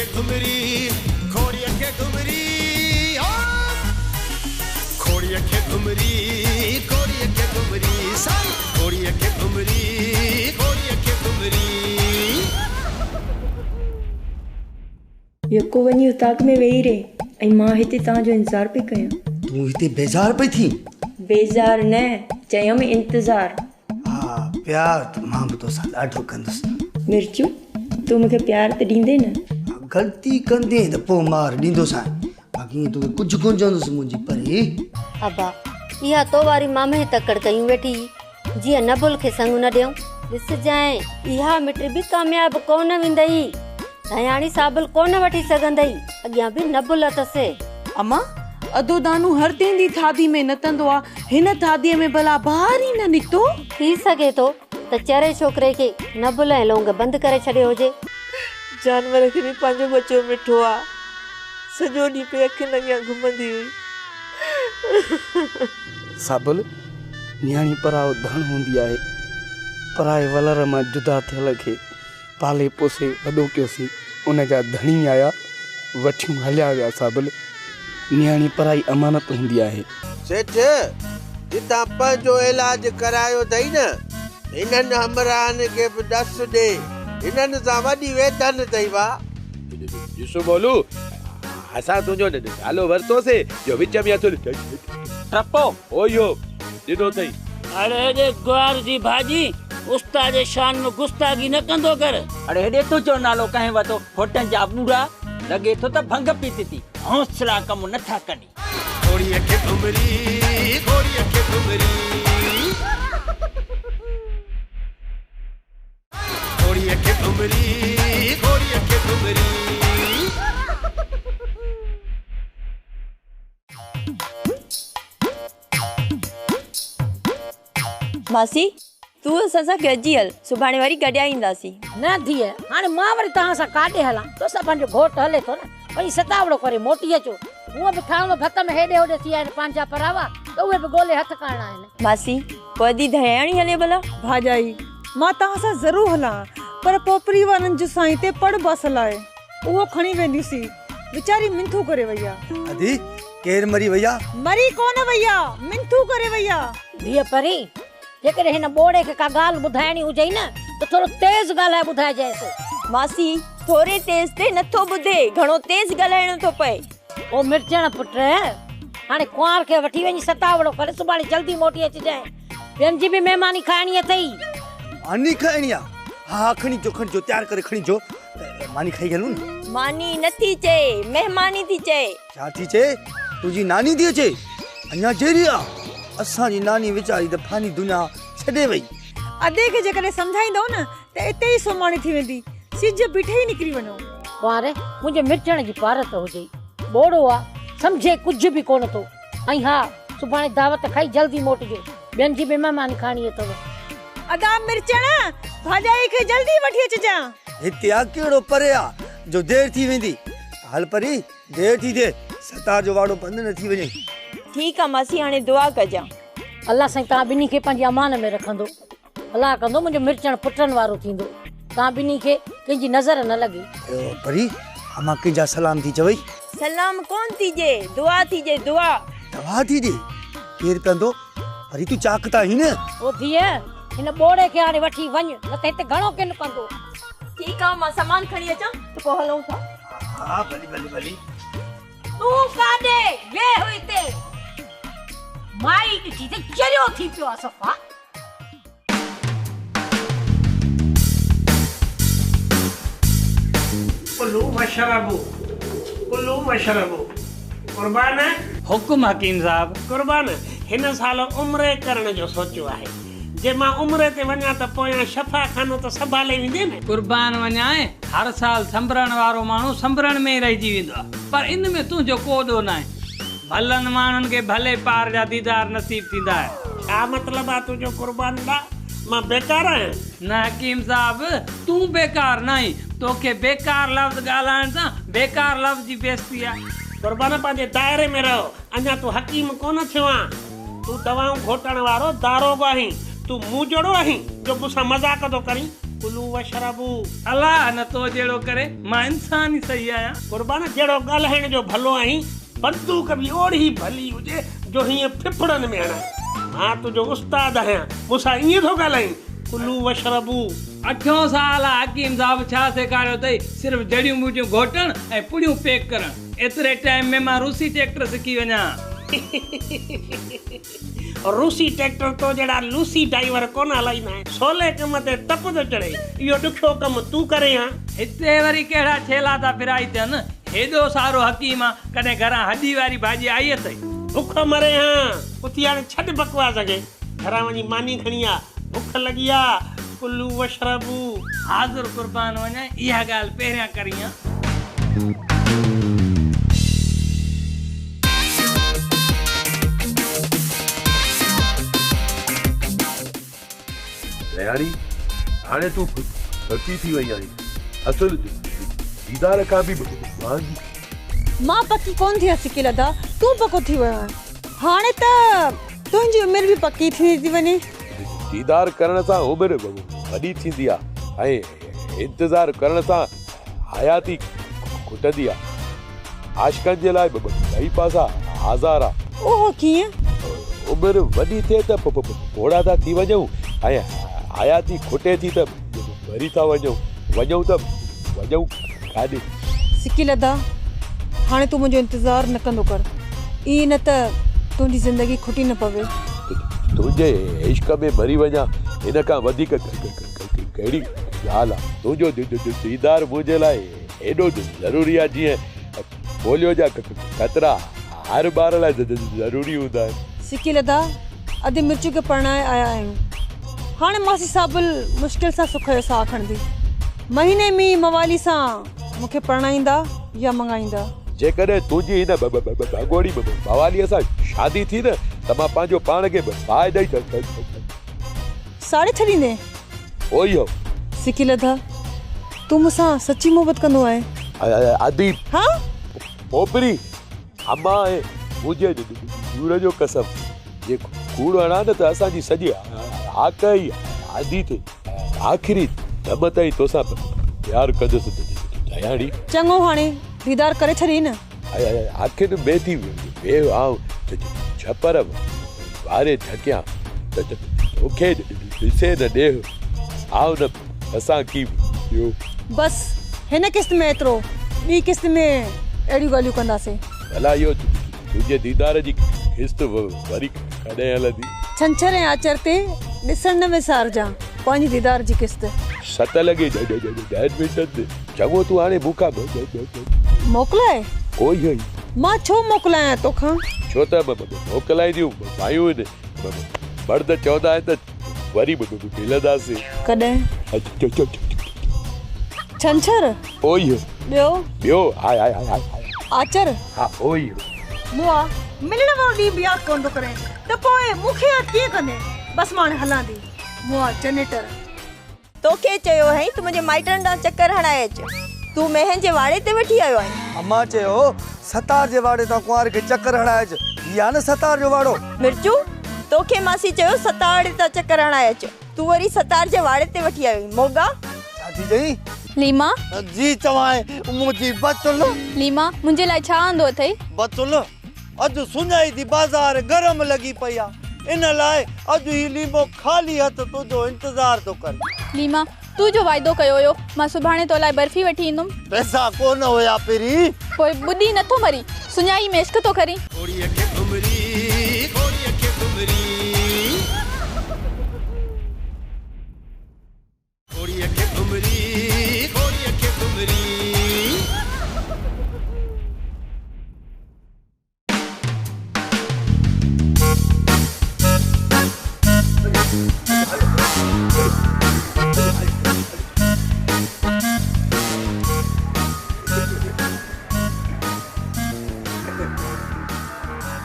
के घुमरी खोड़िया के घुमरी खोड़िया के घुमरी खोड़िया के घुमरी साई खोड़िया के घुमरी खोड़िया के घुमरी यको वनी उताक में वेही रे ऐं मां हिते तव्हांजो इंतज़ार पई कयां। तूं हिते बेज़ार पई थी? बेज़ार न चयमि इंतज़ार। हा प्यार त मां बि तोसां ॾाढो कंदुसि। मिर्चू तूं मूंखे प्यार त ॾींदे न? ग़लती कंदे त पोइ मार ॾींदोसां, बाक़ी तोखे कुझु कोन चवंदुसि मुंहिंजी परी। अबा इहा तो वारी मामे तकड़ कयूं वेठी जीअं नबुल खे संग न ॾियूं। ॾिसजांइ इहा मिट बि कामयाब कोन वेंदई, दयाणी साबुल कोन वठी सघंदई, अॻियां बि नबुल अथसि। अम्मा अदो दानू हर तेंदी थादी में नतंदो आ, हिन थादीअ में भला बाहर ई न निकतो। थी सघे थो त चरे छोकिरे खे नबुल ऐं लौंग बंदि करे छॾियो हुजे। जानवर खे बि पंहिंजो बच्चो मिठो आ, सॼो ॾींहुं पे अखियुनि अॻियां घुमंदी हुई। साबुल न्याणी पराओ धन हूंदी आहे, पराए वलर मां जुदा थियल खे पाले पोसे वॾो कयोसीं, उन जा धणी आया वठियूं हलिया विया। साबुल न्याणी पराई अमानत हूंदी आहे। सेठ जितां पंहिंजो इलाज करायो अथई न, हिननि हमराहनि खे बि ॾस ॾे, हिननि सां वॾी वेतन अथई। वाह ॾिसो बोलू, असां तुंहिंजो नालो वरितोसीं जो विच में हथु टपो ओयो ॾिनो अथई। अरे हेॾे ग्वार जी भाॼी उस्ताद जे शान में गुस्तागी न कंदो कर। अरे हेॾे तुंहिंजो नालो कंहिं वरितो? होटल जा बूढ़ा लॻे थो त भंग पीती थी, हौसला कमु नथा कनि। खोड़िया के घुमरी खोड़िया के घुमरी खोड़िया के घुमरी खोड़िया के घुमरी। मासी तूं असां सां गॾिजी हल, सुभाणे वरी गॾिया ईंदासीं। न धीअ, हाणे मां वरी तव्हां सां काॾे हलां? तोसां पंहिंजो घोटु हले थो न, वञी सतावड़ो करे मोटी अचो। हूअं बि खाऊं भत में हेॾे होॾे थी आहिनि पंहिंजा परावा, त उहे बि ॻोल्हे हथ करणा आहिनि। मासी पोइ दयाणी हले भला? भाॼाई मां तव्हां सां ज़रूरु हलां, पर पोपरी वारनि जो साईं ते पड़ बसल आहे, उहो खणी वेंदीसीं। वीचारी मिंथू करे वई आहे। अदी केर मरी वई आहे? मरी कोन वई आहे, मिंथू करे वई आहे। धीअ परी जेकॾहिं हिन बोड़े खे का ॻाल्हि ॿुधाइणी हुजेई न त थोरो तेज़ ॻाल्हाए ॿुधाइजांइसि। मासी थोरे तेज़ ते नथो ॿुधे, घणो तेज़ ॻाल्हाइणो थो पए। ओ मिर्चण पुट, हाणे कुंवार खे वठी वञी सतावड़ो करे सुभाणे जल्दी मोटी अचिजांइ, ॿियनि जी बि महिमानी खाइणी अथई। मानी खाइणी आहे? हा खणी जो तयार करे खणी जो, मानी खाई हलूं न। मानी नथी चए, महिमानी थी चए। छा थी चए? तुंहिंजी नानी थी अचे? अञा जेरी आहे असांजी नानी वीचारी त फानी दुनिया छॾे वई। अदे खे जेकॾहिं सम्झाईंदो न त इते ई सुमाणी थी वेंदी, सिज बीठे ई निकिरी वञो। कुंवारे मुंहिंजे मिर्चण जी पारत हुजे, बोड़ो आहे सम्झे कुझु बि कोन थो। ऐं हा सुभाणे दावत खाई जल्दी मोटिजो, ॿियनि जी बि महिमानी खाइणी अथव। अदा मिर्चण भाॼाई खे जल्दी वठी अचिजां। हिते आ कहिड़ो परे आहे जो देर थी वेंदी? हल परी देर थी थिए, सतार जो वाड़ो बंदि न थी वञे। ठीकु आहे मासी, हाणे दुआ कजां। अल्लाह साईं तव्हां ॿिन्ही खे पंहिंजी अमान में रखंदो, अल्लाह कंदो मुंहिंजो मिर्चण पुटनि वारो थींदो, तव्हां ॿिन्ही खे कंहिंजी नज़र न लॻे। परी अमा कंहिंजा सलाम थी चवई? सलाम कोन थीजे, दुआ थीजे, दुआ। दवा थीजे? केर कंदो? परी तूं चाकता ही न? ओ धीअ हिन बोड़े खे हाणे वठी वञ, न त हिते घणो किन कंदो। ठीकु आहे, मां सामान खणी अचां त पोइ हलूं था। हा भली भली भली। तूं काॾे वे हुई ते माई ॾिठी त चरियो थी पियो आहे सफ़ा। कुल्लू मशरबू कुर्बान हुकुम हकीम साहब। कुर्बान हिन साल उम्रे करण जो सोचियो आहे, जे मां उम्रे ते वञा त पोयां शफ़ा खानो त संभाले वेंदे न। कुर्बान वञाए हर साल संभरण वारो माण्हू संभरण में ई रहिजी वेंदो आहे, पर इन में तुंहिंजो को ॾोह न आहे। भलनि माण्हुनि खे भले पार जा दीदार नसीब थींदा आहे। छा मतिलबु आहे तुंहिंजो कुर्बान ॾा? मां बेकार आहियां? न हकीम साहब तूं बेकार न आहीं, तोखे बेकार लफ़्ज़ ॻाल्हाइण सां बेकार लफ़्ज़ जी बेइज़ती आहे। कुर्बान पंहिंजे दायरे में रहो, अञा तूं हकीम कोन थियो आहे। तूं दवाऊं घोटण वारो दारोगो आहीं, तूं मूं जहिड़ो आहीं जो मूंसां मज़ाक थो करीं। कुलू वशरबू। अलाह न तो जहिड़ो करे मां इंसान ई सही आहियां। कुर्बान जहिड़ो ॻाल्हाइण जो भलो आहीं, बंदूक बि ओड़ी भली हुजे जो हीअं फिफड़नि में हणां। मां तुंहिंजो उस्ताद आहियां, मूंसां ईअं थो ॻाल्हाईं। कुलू वशरबू। 8 साल हकीम साहब छा सेखारियो अथई? सिर्फ़ जड़ियूं ॿूटियूं घोटण ऐं पुड़ियूं पैक करण। एतिरे टाइम में मां रूसी ट्रैक्टर सिखी वञा। रूसी ट्रैक्टर तो जड़ा लूसी ड्राइवर कोन हलाईंदा आहिनि। सोले कम ते टप थो चढ़े। इहो ॾुखियो कमु तूं करे हां। हिते वरी कहिड़ा छेला था फिराई थियनि। हेॾो सारो हकीम आहे, कॾहिं घरां हॾी वारी भाॼी आई अथई? बुख मरे हां। उथी हाणे छॾ बकवास खे, घरां वञी मानी खणी आ। बुख लॻी आहे। कुलू वशरबू। हाज़ुर कुर्बान वञा, इहा ॻाल्हि पहिरियां करी आहे। दयाणी, हाणे तूं पकी थी वई आहीं। असुल दीदार खां बि महांगी। मां पकी कोन थी सिकी लदा, तूं पको थी वियो आहे। हाणे त तुंहिंजी उमिरि बि पकी थी वञे। दीदार करण सां उमिरि वॾी थींदी आहे ऐं इंतज़ार करण सां हयाती खुटंदी आहे। आशिक़नि जे लाइ ॿई पासा आज़ार आहे। ओहो कीअं? उमिरि वॾी थिए त पोड़ा था थी वञूं ऐं हयाती खुटे थी त मरी था वञूं त वञूं काॾे। सिकी लदा, हाणे तूं मुंहिंजो इंतज़ार न कंदो कर। ईअं न त तुंहिंजी ज़िंदगी खुटी न पवे। तुंहिंजे इश्क में मरी वञा, हिन खां वधीक कहिड़ी ॻाल्हि आहे? तुंहिंजो दीदार मुंहिंजे लाइ एॾो ज़रूरी आहे जीअं पोलियो जा ख़तरा हर ॿार लाइ ज़रूरी हूंदा आहिनि। सिकी लदा, अधु मिर्चू खे परणाए आया आहियूं। हाणे मासी साबुल मुश्किल सां सुख जो साह खणंदी। महीने में मवाली सां मूंखे परणाईंदा या मंगाईंदा? जेकॾहिं तुंहिंजी हिन भॻोड़ी मवालीअ सां शादी थी न त मां पंहिंजो पाण खे बाहि ॾेई साड़े छॾींदे? ओयो सिकी लदा, तूं मूंसां सची मोहबत कंदो आहे? आदि हाँ पोपरी अम्मा ऐं मुंहिंजे दूर जो कसम, जे कूड़ हणा न त असांजी सॼी आक ई आदि थिए। आख़िरी दम ताईं तोसां प्यार कंदुसि दयाणी। चङो, हाणे दीदार करे छॾी न। आखिर में थी वेव आऊं छपर वारे झकियां त तोखे ॾिसे न ॾे आऊं न असां की ॿियो। बस हिन किस्त में एतिरो, ॿी किस्त में अहिड़ियूं ॻाल्हियूं कंदासीं। भला इहो तुंहिंजे दीदार जी किस्त वरी कॾहिं हलंदी? छंछर ऐं आचर ते ॾिसण न विसारजां पंहिंजी दीदार जी किस्त। 7 लॻे 10 मिंटनि ते। चङो, तूं हाणे मूंखां मोकिलाए? ओई मां छो मोकिलायां तोखां? छो त मोकिलाईंदियूं मायूं आहिनि। मर्द चवंदा आहिनि त वरी मिलंदासीं। कॾहिं? छंछर? ओई ॿियो आचर? हा ओई। मुआ मिलण वारो ॾींहुं बि यादि कोन थो करे त पोइ मूंखे यादि कीअं कंदे? बस मां हलां थी। मुआ जनरेटर तोखे चयो है तू मुंहिंजे माइटनि ॾांहुं चक्कर हणाए अच। तू महन जे वाड़े ते वेठी आयो आहीं। अम्मा चयो सतार जे वाड़े तां कुंवार खे चक्कर हणाए अच। या न सतार जो वाड़ो? मिर्चू, तोखे मासी चयो सतार तां चक्कर हणाए अच, तू वरी सतार जे वाड़े ते वेठी आयो आहीं। मोगा छा थी चई? लीमा जी चवाए मुंहिंजी बचुल। लीमा मुंहिंजे लाइ छा आंदो अथई? बचुल, अॼु सुञाई थी बाज़ार गरम लॻी पई आहे, इन लाइ अॼु ही लीमो ख़ाली हथ तुंहिंजो इंतज़ार थो कर। लीमा तू जो वाइदो कयो हुयो मां सुभाणे तो लाइ बर्फी वठी ईंदुमि। पैसा कोन हुया पहिरीं। पोइ ॿुधी नथो मरी, सुञाई में इश्क थो करी।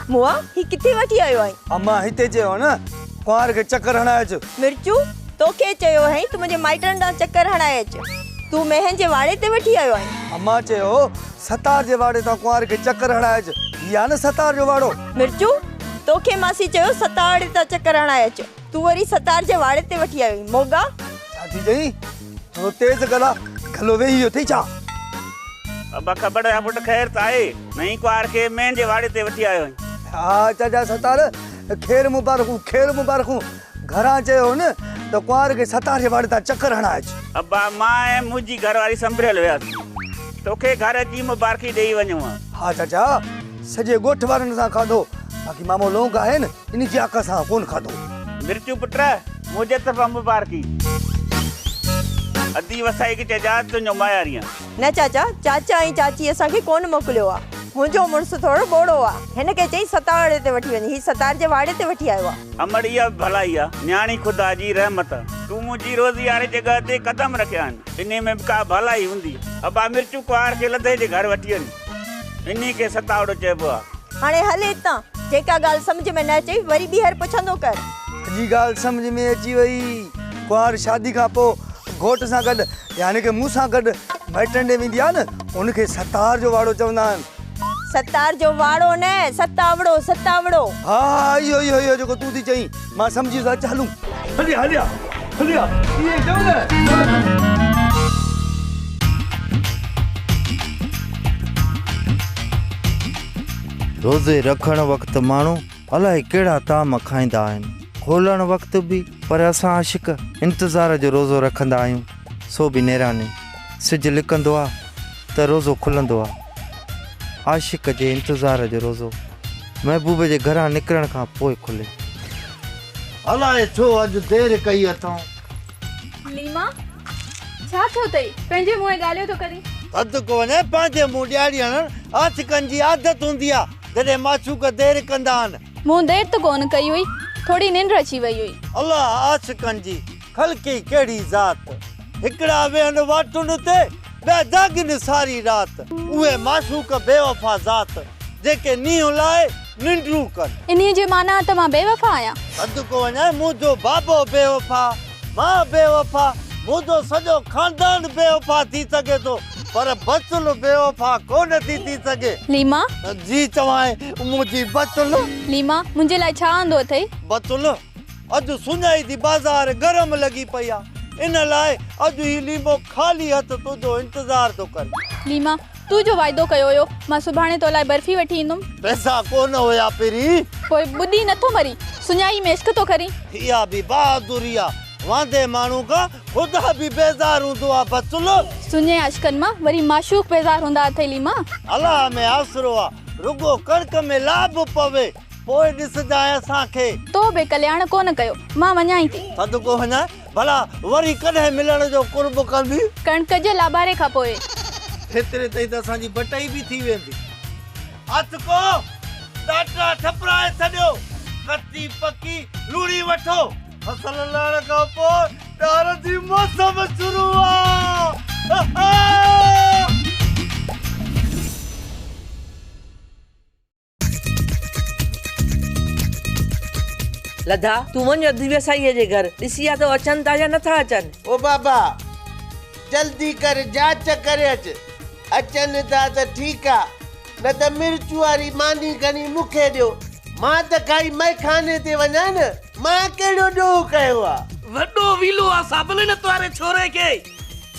मुआ ही किथे वठी आयो आई? अम्मा हिते चयो न कुंवार खे चक्कर हणाए अच। मिर्चू, तोखे चयो है तू मुंहिंजे माइटनि ॾांहुं चक्कर हणाए अच, तू महन जे वाड़े ते वेठी आयो आहीं। अम्मा चयो सतार जे वाड़े तां कुंवार खे चक्कर हणाए अच। या न सतार जो वाड़ो? मिर्चू, तोखे मासी चयो सतार तां चक्कर हणाए अच, तू वरी सतार जे वाड़े ते वेठी आयो आहीं। मोगा छा थी चई? वो तेज गला गलो वेही वियो थी छा? अबा ख़बर आहे पुट ख़ैर त आहे नई कुआर खे मेन जे वाड़े ते वठी आयो आहीं। हा चाचा सतार खैर मुबारकूं घरां चयो न त कुआर खे सतार जे वाड़े तां चक्कर हणा अच। अबा मां ऐं मुंहिंजी घरवारी संभरियल वियासीं तोखे घर जी मुबारकी ॾेई वञूं। हा चाचा सॼे ॻोठ वारनि सां खाधो बाक़ी मामो लोंग आहे न इन जी अक सां कोन खाधो। मिर्चू पुट मुंहिंजे तरफ़ां मुबारकी अदी वसाई खे चइजा तुंहिंजो मायारी न चाचा चाचा ऐं चाची असांखे कोन मोकिलियो आहे। मुंहिंजो मुड़ुसु थोरो बोड़ो आहे हिन खे चई सतार ते वठी वञी, हीउ सतार जे वाड़े ते वठी आयो आहे। अमड़ इहा भलाई आहे न्याणी ख़ुदा जी रहमत। तूं मुंहिंजी रोज़ी वारे जॻह ते कदम रखिया आहिनि इन में का भलाई हूंदी। अबा मिर्चू कुआर खे लधे जे घर वठी वञी इन खे सतावड़ो चइबो आहे। हाणे हले हितां जेका ॻाल्हि सम्झ में न अचे वरी ॿीहर पुछंदो कर। सॼी ॻाल्हि सम्झ में अची वई। कुआर शादी खां पोइ घोट सां गॾु यानी कि मूं सां गॾु माइटनि ॾे वेंदी आहे न उनखे सतार जो वाड़ो चवंदा आहिनि। सतार जो वाड़ो न सतावड़ो। हा इहो जेको तूं थी चई मां सम्झी वियुसि। अच हलूं हलिया इहे चओ न। रोज़े रखण वक़्तु माण्हू अलाए कहिड़ा ताम खाईंदा आहिनि, खोलण वक़्तु बि, पर असां आशिक इंतज़ार जो रोज़ो रखंदा आहियूं। सो बि नेराने सिज लिकंदो आहे त रोज़ो खुलंदो आहे। आशिक जे इंतज़ार जो रोज़ो महबूब जे घरां निकिरण खां पोइ खुले। अलाए छो अॼु देरि कई अथऊं। लीमा छा थियो अथई पंहिंजे मुंहुं ॻाल्हियो थो करी? अधु को वञे पंहिंजे मुंहुं ॾियारीअ आशिकनि जी आदत हूंदी आहे जॾहिं माशूक देरि कंदा आहिनि। मूं देरि त कोन कई हुई, थोड़ी निंड अची वई हुई। अल्लाह आशिकनि जी ख़लक़ी कहिड़ी ज़ात। हिकिड़ा वेहनि वाटुनि ते ॿिया जागिन सारी राति। उहे माशूक बेवफ़ा ज़ात जेके नींहुं लाइ निंडूं कनि। इन्हीअ जे माना त मां बेवफ़ा आहियां? अधु को वञे मुंहिंजो बाबो बेवफ़ा, मां बेवफ़ा, मुंहिंजो सॼो खानदान बेवफ़ा थी सघे थो पर बचुल बेवफ़ा कोन थी सघे। लीमा जी चवां मुंहिंजी बचुल। लीमा मुंहिंजे लाइ छा आंदो अथई? बचुल अॼु सुञाई थी बाज़ार गरम लॻी पई आहे इन लाइ अॼु ही लीमो ख़ाली हथ तुंहिंजो इंतज़ार थो करे। लीमा तू जो वाइदो कयो हुयो मां सुभाणे तो लाइ बर्फी वठी ईंदुमि। पैसा कोन हुया पहिरीं। पोइ ॿुधी नथो मरी सुञाई में इश्क थो करी। इहा बि बहादुरी आहे। वांदे माण्हू खां ख़ुदा बि बेज़ार हूंदो आहे बचुल। सुञे अशकनि मां वरी माशूक बेज़ार हूंदा अथई लीमा। अलाह में आसरो आहे रुगो कणक में लाभ पवे पोइ ॾिसजांइ असांखे। तो बि कल्याण कोन कयो मां वञाई थी। थधि को वञां भला वरी कॾहिं मिलण जो कुर्ब कंदी? कणक जे लाबारे खां पोइ। हेतिरे ताईं त असांजी बटाई बि थी वेंदी। हथ को ॾाढा ठपराए छॾियो कती पकी लूड़ी वठो फसल लहण खां पोइ ॾार जी मौसम शुरू आहे। लधा तू वञ दिव्यसाईअ जे घर ॾिसी आ तो अचनि था या नथा अचनि। ओ बाबा जल्दी कर जांच करे अचनि था त ठीकु आहे न त मिर्चू वारी मानी खणी मूंखे ॾियो। मां त काई मैखाने ते वञा न मां कहिड़ो ॾोह कयो आहे। वॾो विलो आहे साबले न तवारे छोरे खे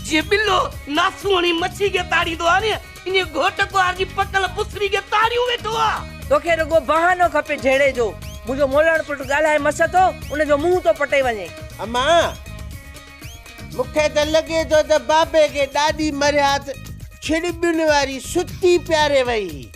जे बिल्लो नासूणी मच्छी खे ताड़ींदो आहे न इन घोट कुआर जी पकल पुसरी खे ताड़ियूं वेठो आहे। तोखे रुगो बहानो खपे झेड़े जो। मुंहिंजो मोलण पुट ॻाल्हाए मस थो उनजो मुंहुं तो पटे वञे। अम्मा मूंखे त लॻे थो त बाबे खे ॾाढी मरियात छिड़बियुनि वारी सुती प्यारे वई।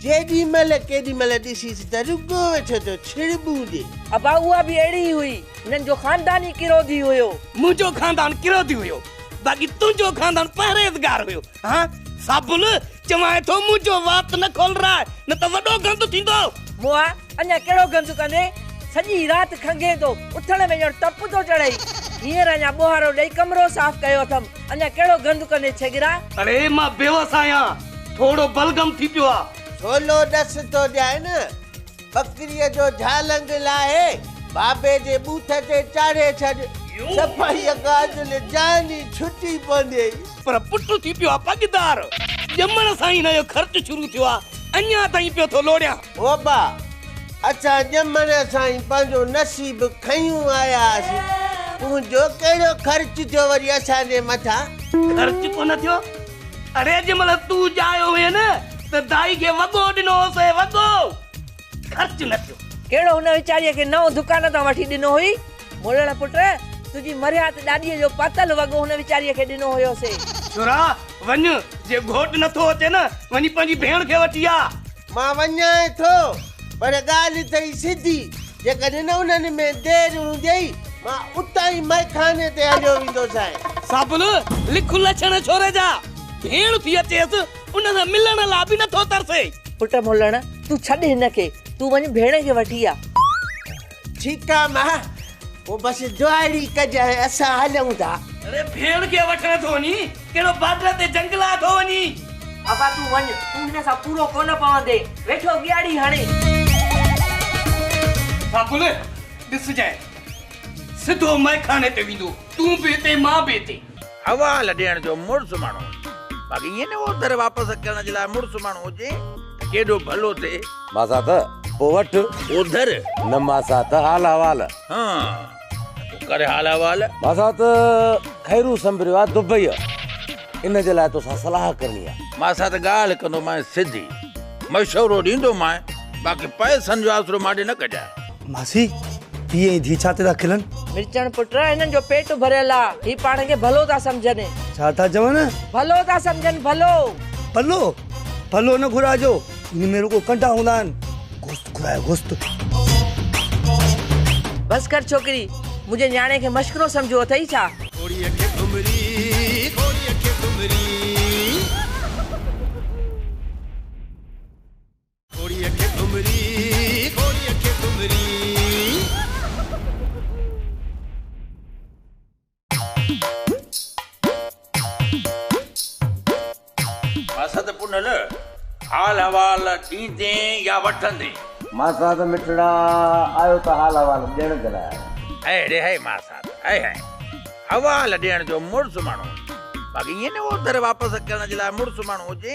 जेॾी महिल केॾी महिल ॾिसीसि त रुगो वेठो तो छिड़बू ॾे। अबा उहा बि अहिड़ी हुई हिननि जो ख़ानदानी किरोधी हुयो। मुंहिंजो खानदान किरोधी हुयो बाक़ी तुंहिंजो खानदान परहेज़गार हुयो। हाँ साबुल चवां थो मुंहिंजो वात न खोल रहा है न त वॾो गंद थींदो। मुआ अञा कहिड़ो गंद कंदे सॼी राति खंगे थो उथण में ॼण टप थो चढ़ई। हींअर अञा ॿोहारो ॾेई कमरो साफ़ कयो अथमि अञा कहिड़ो गंद कंदे छेगिरा। अरे मां बेवस आहियां थोड़ो बलगम थी पियो आहे। छोलो डस तो ॾियां न बकरीअ जो झालंग लाहे बाबे जे बूथ ते चाढ़े छॾ सफ़ाई काजल जानी छुटी पवंदी। पर पुटु थी पियो आहे पगदार ॼमण सां ई हिनजो ख़र्च शुरू थियो आहे अञा ताईं पियो थो लोड़ियां। ओ बा असां ॼमण सां ई पंहिंजो नसीब खयूं आयासीं तुंहिंजो कहिड़ो ख़र्च थियो वरी असांजे मथां? ख़र्च कोन थियो। अरे जंहिंमहिल तूं ॼायो हुए न त दाई खे वॻो ॾिनो होसीं, वॻो। ख़र्च न थियो। कहिड़ो हुन वीचारीअ खे नओं दुकान तां वठी ॾिनो हुई? मोलण पुट तुंहिंजी मरियात ॾाॾीअ जो पातल वॻो हुन वीचारीअ खे ॾिनो हुयोसीं। छोरा वञ, जे घोट नथो अचे न वञी पंहिंजी भेण खे वठी आ। मां वञां थो, पर ॻाल्हि अथई सिधी। जेकॾहिं न उन्हनि में देरि हूंदी मां उतां ई मैखाने ते हलियो वेंदोसांइ। साबुल लिख लछण छोरे जा। भेण थी अचेसि उन सां मिलण लाइ बि नथो तरसे। पुट मोलण तूं छॾ हिनखे, तूं वञ भेण खे वठी आ। ठीकु आहे मां, पोइ बसि दुआरी कजांइ, असां हलूं था। अरे भेण खे वठण थो वञी, कहिड़ो बादर ते जंगला थो वञी। अबा तूं वञ, तूं हिन सां पूरो कोन पवंदे, वेठो ॻियाड़ी हाणे। साबुल ॾिसजांइ, सिधो मैखाने ते वेंदो, तूं बि हिते मां बि हिते। हवाल ॾियण जो मुड़ुस माण्हू, बाक़ी ईअं न ओधर वापसि करण जे लाइ मुड़ुस माण्हू हुजे, केॾो भलो थिए। मासा त पोइ वठ ओधर न मासा त हाल हवाल। हाँ करे हाल हवाल। मासा त खैरू संभरियो आहे दुबई, इन जे लाइ तोसां सलाह करणी आहे। मासा त ॻाल्हि कंदो मां सिधी, मशवरो ॾींदो मां, बाक़ी पैसनि जो आसरो माॾे न कजाए। मासी ईअं ई धी छा था खिलन? मिर्चण पुट हिननि जो पेट भरियल आहे, ही पाण खे भलो था सम्झनि। छा था चवनि? भलो था सम्झनि, भलो। भलो भलो न घुराइजो, इन में रुगो कंडा हूंदा आहिनि। गोश्त घुरायो, गोश्त। बस कर छोकिरी, मुंहिंजे न्याणे खे मश्करो सम्झो अथई छा? घोड़ीअ खे घुमरी, घोड़ीअ खे घुमरी, घोड़ीअ खे घुमरी, घोड़ीअ खे घुमरी। मासा त पुनल हाल हवाल ॾींदे या वठंदे? मासा त मिठड़ा आयो त हाल हवाल ॾियण जे लाइ। अड़े है मासा है हवाल ॾियण जो मुड़ुस माण्हू, बाक़ी ईअं न ओधर वापसि करण जे लाइ मुड़ुस माण्हू हुजे,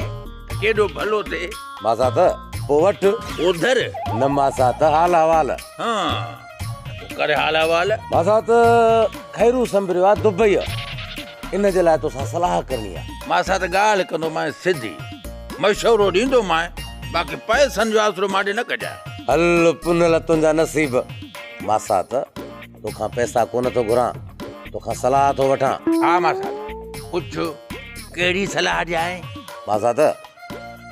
केॾो भलो थिए। मासा त पोइ वठ ओधर न मासा त हाल हवाल। हाँ करे हाल हवाल। मासा त खैरू संभरियो आहे दुबई, इन जे लाइ तोसां सलाह करणी आहे। मासा त ॻाल्हि कंदो मां सिधी, मशवरो ॾींदो मां, बाक़ी पैसनि जो आसरो माॾे न कजाए। हल पुनल तुंहिंजा नसीब। मासा त तोखां पैसा कोन थो घुरां, तोखां सलाह थो वठां। हा मासा पुछ, कहिड़ी सलाह ॾियां? मासा त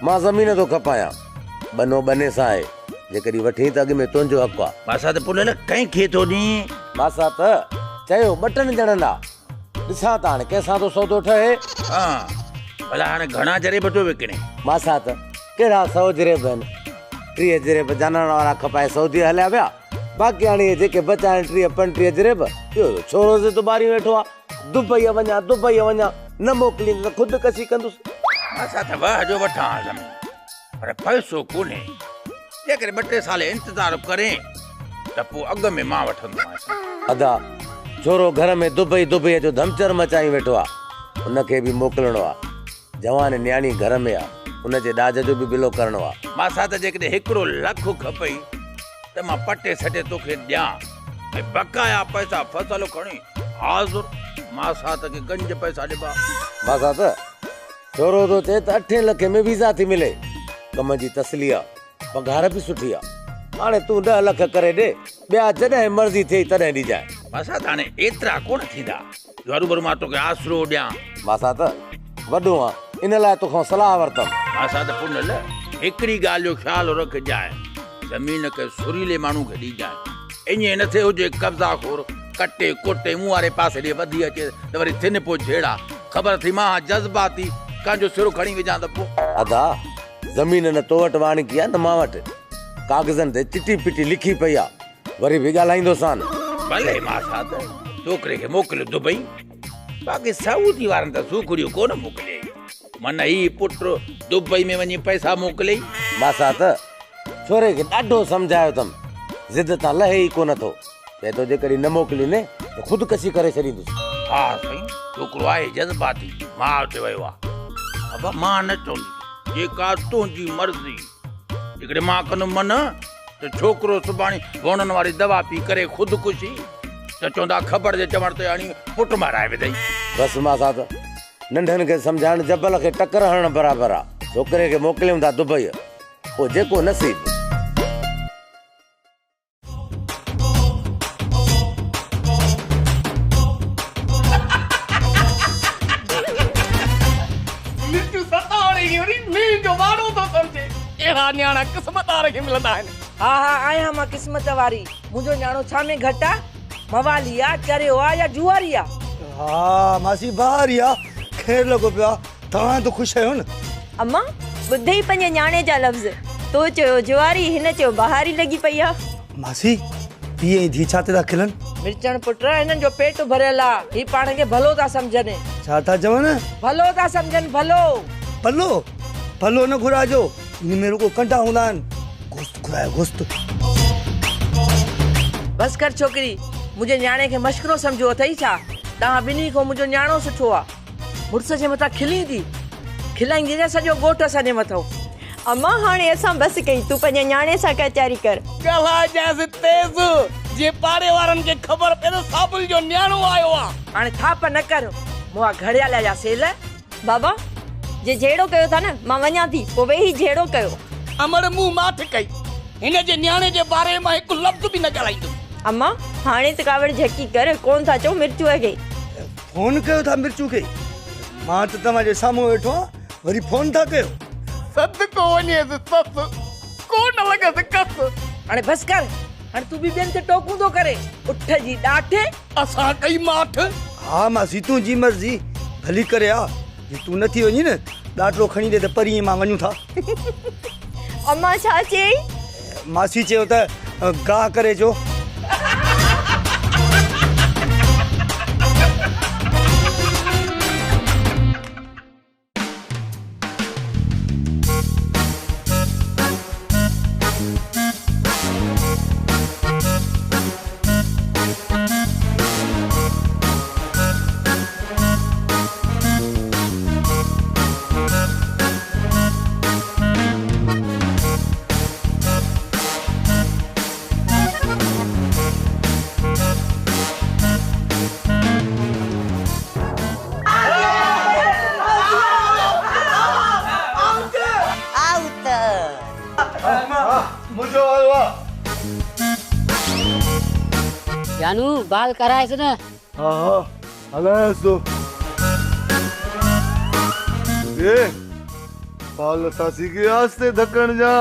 मां ज़मीन थो खपायां, बनो बने सां आहे, जेकॾहिं वठी त अॻु में तुंहिंजो हक़ आहे। मासा त पुनल कंहिंखे थो ॾीं? मासा त चयो 2 ॼणनि आहे, ॾिसां त हाणे कंहिंसां थो सौदो ठहे। हाँ भला हाणे घणा जरेब थो विकिणे? मासा त कहिड़ा 100 जरेब आहिनि, 30 जरेब जानण वारा खपाए सऊदी हलिया विया, बाक़ी हाणे जेके बचा आहिनि 30-35 जरेब, इहो छोरो से तो ॿारी वेठो आहे। दुबई वञा न मोकिलींदुसि त ख़ुदि कसी कंदुसि। मासा त वाह जो वठां ज़मीन, पर पैसो कोन्हे। जेकॾहिं 2-3 साल इंतज़ार करें त पोइ अॻ में मां वठंदोमांसि। अदा छोरो घर में दुबई जो धमचर मचाई वेठो आहे, उनखे बि मोकिलणो आहे। जवान न्याणी घर में आहे, उनजे ॾाज जो बि बिलो करणो आहे। मासा त जेकॾहिं 1 लख खपई त मां पटे सटे तोखे ॾियां, ऐं बकाया पैसा फसल खणी हाज़ुर। मासा त के गंज पैसा ॾिबा। मासा त छोरो तो चए त 8 लख में वीज़ा थी मिले, कम जी तसली आहे, पघार बि सुठी आहे। हाणे तूं 10 लख करे ॾे, ॿिया जॾहिं मर्ज़ी थिए तॾहिं ॾिजाए। मासा त हाणे एतिरा कोन थींदा जो हरूभरू मां तोखे आसरो ॾियां। मासा त वॾो आहे, इन लाइ तोखां सलाह वरितमि। मासा त पुनल हिकिड़ी ॻाल्हि जो ख़्यालु रखजाए, ज़मीन खे सुरीले माण्हू खे ॾिजाए। ईअं न थिए हुजे कब्ज़ा खोर कटे कोटे मूं वारे पासे ॾे वधी अचे त वरी थिन पोइ झेड़ा, ख़बर थी मां जज़्बाती कंहिंजो सिरो खणी विझां त पोइ। अदा ज़मीन न तो वटि वाणकी आहे न मां वटि, कागज़नि ते चिटी पिटी लिखी पई आहे, वरी बि ॻाल्हाईंदोसान। भले मासा त छोकिरे खे मोकिलियो दुबई, बाक़ी सऊदी वारनि त सूखड़ियूं कोन मोकिले। मन ही पुट दुबई में वञी पैसा मोकिले। मासा त छोरे खे ॾाढो सम्झायो अथमि, ज़िद तां लहे ई कोन थो, चए थो जेकॾहिं न मोकिलीने त ख़ुदि कसी करे छॾींदुसि। हा साईं, छोकिरो आहे जज़्बाती, मां उते वियो आहे। अब मां न चवंदी, जेका तुंहिंजी मर्ज़ी। जेकॾहिं मां कंदुमि मन त छोकिरो सुभाणे वणनि वारी दवा पी करे ख़ुदिकुशी, त चवंदा ख़बर जे चवण ते हाणे पुट माराए विधई। बसि मां सां त नंढनि खे सम्झाइण जबल खे टकर हणण बराबरि आहे। छोकिरे खे मोकिलियूं था दुबई, पोइ जेको नसीब। न्याणा क़िस्मत वारे खे मिलंदा आहिनि। हा हा आहियां मां क़िस्मत वारी। मुंहिंजो न्याणो छा में घटि आहे? मवाली आहे, चरियो आहे या जुआरी आहे? हा मासी बाहर या खैर लॻो पियो आहे। तव्हां त ख़ुशि आहियो न? अम्मा ॿुधे ई पंहिंजे न्याणे जा लफ़्ज़, तो चयो जुआरी, हिन चयो बहारी लॻी पई आहे। मासी पीए धी छा था खिलनि? मिर्चण पुट हिननि जो पेट भरियल आहे। ही पाण खे भलो था सम्झनि। छा था चवनि? भलो था सम्झनि। भलो भलो भलो न घुराइजो, इन में रुगो कंडा हूंदा आहिनि। गोश्त घुरायो गोश्त। बस कर छोकिरी, मुंहिंजे न्याणे खे मश्करो सम्झो अथई छा? तव्हां ॿिन्ही खां मुंहिंजो न्याणो सुठो आहे। मुड़ुस जे मथां खिलींदी, खिलाईंदी न सॼो ॻोठ असांजे मथां। अम्मा हाणे असां बसि कई, तूं पंहिंजे न्याणे सां कचहरी कर। ॻाल्हाइजांइसि तेज़, जे पाड़े वारनि खे ख़बर पए त साबुल जो न्याणो आयो आहे। हाणे थाप न कर, मुआ घड़ियाल जा सेल। बाबा जे जहिड़ो कयो था न, मां वञा थी, पोइ वेही जहिड़ो कयो। अमर मुंहुं माठ कई, हिन जे न्याणे जे बारे में हिकु लफ़्ज़ बि न ॻाल्हाईंदो। अम्मा हाणे त कावड़ झकी कर, कोन था चओ मिर्चूअ खे। फोन कयो था मिर्चू खे? मां त तव्हांजे साम्हूं वेठो आहियां, वरी फोन था कयो? सदको वञेसि ससु, कोन लॻसि कसि। हाणे बसि कर, हाणे तूं बि ॿियनि ते टोकूं थो करे। उठ जी ॾाठे असां कई माठ। हा मासी तुंहिंजी मर्ज़ी, भली करे आ। जे तूं नथी वञी न, ॾाढो खणी ॾे त परीं मां वञूं था। अम्मा छा चई? मासी चयो त गाह करे जो। जानू बाल कराएस न? हाँ हाँ हलायस तो। ए बाल सासी के आस्ते धकण जा,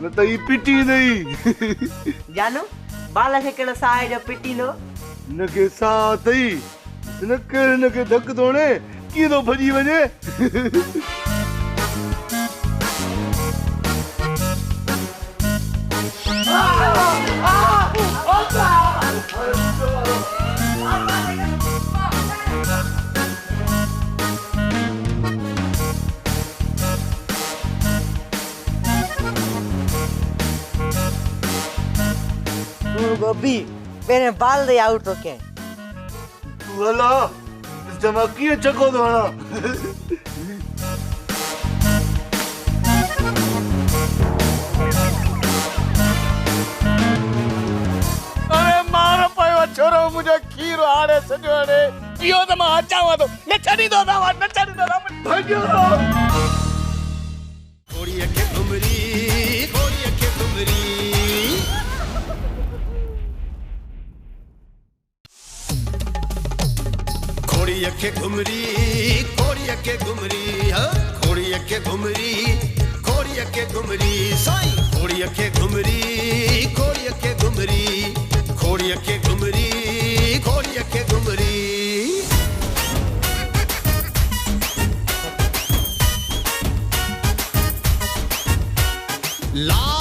न त ई पिटी नहीं। जानू बाल खे केड़ो साए जो पिटी लो? न के सा तई, न के धक दोणे की तो भजी वने। गोभी मेरे बाल दे आउट तो के तू हला इस जमा किए चको तो हला। अरे मार पायो छोरो मुझे खीर आड़े सजोड़े इयो त मां अचावा तो न छडी दो भाग्यो। घोड़िया के घुमरी, घोड़िया के घुमरी। घोड़िया के घुमरी, घोड़िया के घुमरी, हाँ घोड़िया के घुमरी, घोड़िया के घुमरी, साईं घोड़िया के घुमरी, घोड़िया के घुमरी, घोड़िया के घुमरी, घोड़िया के घुमरी। ला